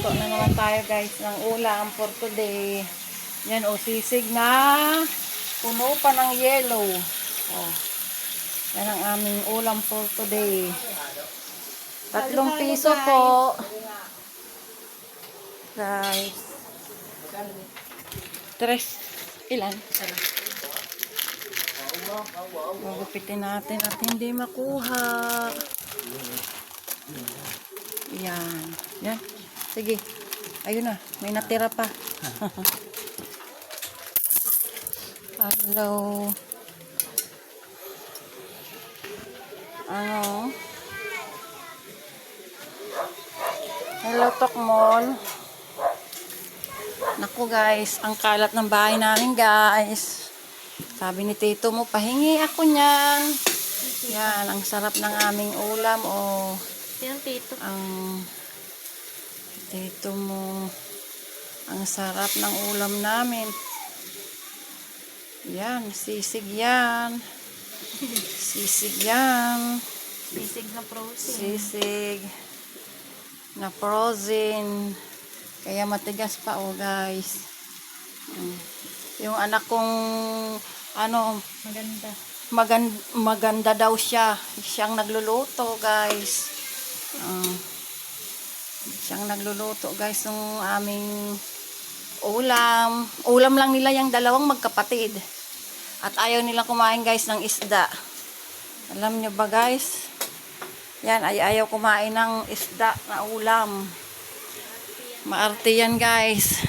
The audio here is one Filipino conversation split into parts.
Magluto na naman tayo guys ng ulam for today. Yan o, sisig na puno pa ng yellow. Oh, yan ang aming ulam for today. 3 piso po. Guys. 3. Ilan? Magupitin natin at hindi makuha. Yan. Yan. Sige. Ayun na. May natira pa. Hello. Ano? Hello, Tokmol. Naku guys, ang kalat ng bahay namin guys. Sabi ni Tito mo, pahingi ako niyan. Yan, ang sarap ng aming ulam. Oh. Yung Tito. Ang Tito mo, ang sarap ng ulam namin. Yan, sisig yan. Sisig yan. Sisig na frozen. Sisig na frozen. Kaya matigas pa oh guys. Yung anak kong ano, maganda daw siya. Siyang nagluluto guys. Siyang nagluluto guys ng aming ulam. Ulam lang nila yung dalawang magkapatid. At ayaw nila kumain guys ng isda. Alam nyo ba guys? Yan ay ayaw kumain ng isda na ulam. Maarte yan guys.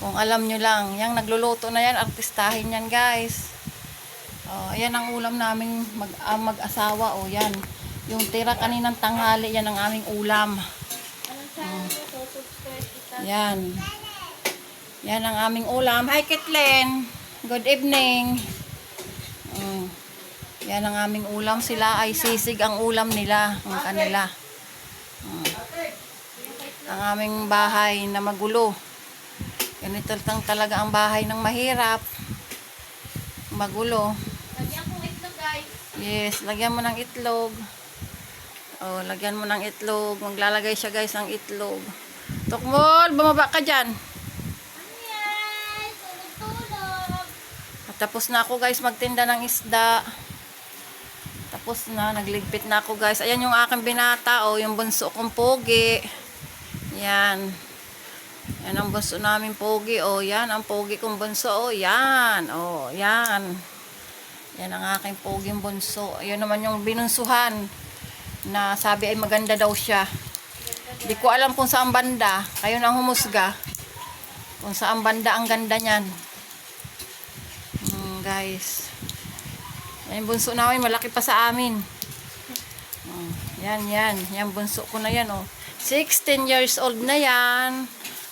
Kung alam nyo lang. Yung nagluluto na yan, artistahin yan guys. Ayan ang ulam namin mag-asawa. Yan. Yung tira kaninang tanghali, yan ang aming ulam. Yan. Yan ang aming ulam. Hi Kitlin. Good evening. Yan ang aming ulam. Sila ay sisig ang ulam nila. Ang kanila. Ang aming bahay na magulo. Ganito lang talaga ang bahay ng mahirap. Magulo. Lagyan ko itlog guys. Yes, lagyan mo ng itlog. Oh, lagyan mo ng itlog. Maglalagay siya guys ng itlog. Tokmol, bumaba ka dyan. At tapos na ako guys magtinda ng isda. Tapos na, nagligpit na ako guys. Ayan yung aking binata, oh, yung bunso kong pogi. Yan. Yan ang bunso namin pogi, oh, yan ang pogi kong bunso, oh, yan. Oh, yan. Yan ang aking poging bunso. Ayun naman yung binunsuhan na sabi ay maganda daw siya. Di ko alam kung saan banda. Kayo nang humusga. Kung saan banda ang ganda niyan. Guys. Yan yung bunso namin. Malaki pa sa amin. Yan, yan. Yan bunso ko na yan. Oh. 16 years old na yan.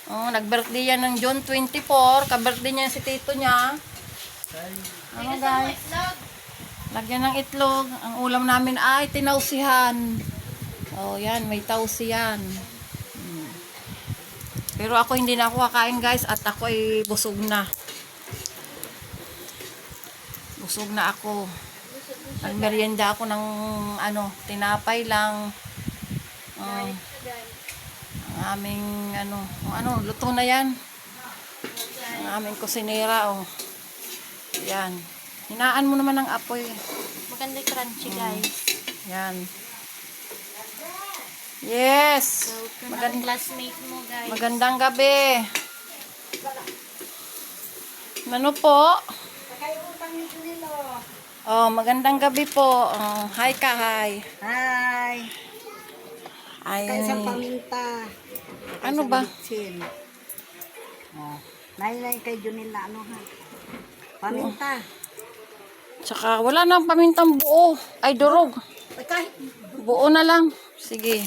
Oh, nag-birthday yan ng June 24. Ka-birthday niya si tito niya. Ano guys? Lagyan ng itlog. Ang ulam namin ay tinausihan. Oh, yan. May tausi yan. Pero ako hindi na ako kakain guys. At ako ay busog na. Busog na ako. Nagmerienda ako ng ano, tinapay lang. Ang aming ano, luto na yan. Ang aming kusinera, oh. Yan. Hinaan mo naman ng apoy. Maganda crunchy guys. Yan. Yes. Magandang classmate mo guys. Magandang gabi. Ano po? Oh, magandang gabi po. Oh, hi ka, hi. Hi. Ay, Kaya sa paminta. ano ba? Oh. Nainay kay Junila ano ha? Paminta. Tsaka wala nang pamintang buo. Ay, durog. Ay, kahit Buo na lang. Sige.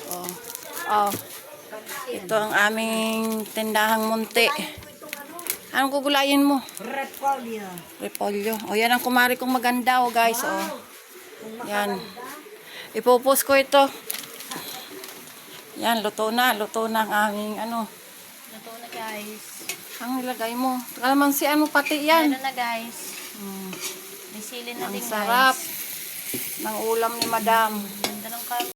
Oh. Oh. Ito ang aming tindahang munti. Anong gugulayin mo? repolyo. Repolyo. O, yan ang kumari kong maganda, oh, guys. Oh. Yan. Ipopost ko ito. Yan, luto na. Luto na ang aming, Luto na guys. ang nilagay mo. Kalamansi, pati yan. Ano na guys. Mm. May sili na Ang din sarap guys. ng ulam ni Madam.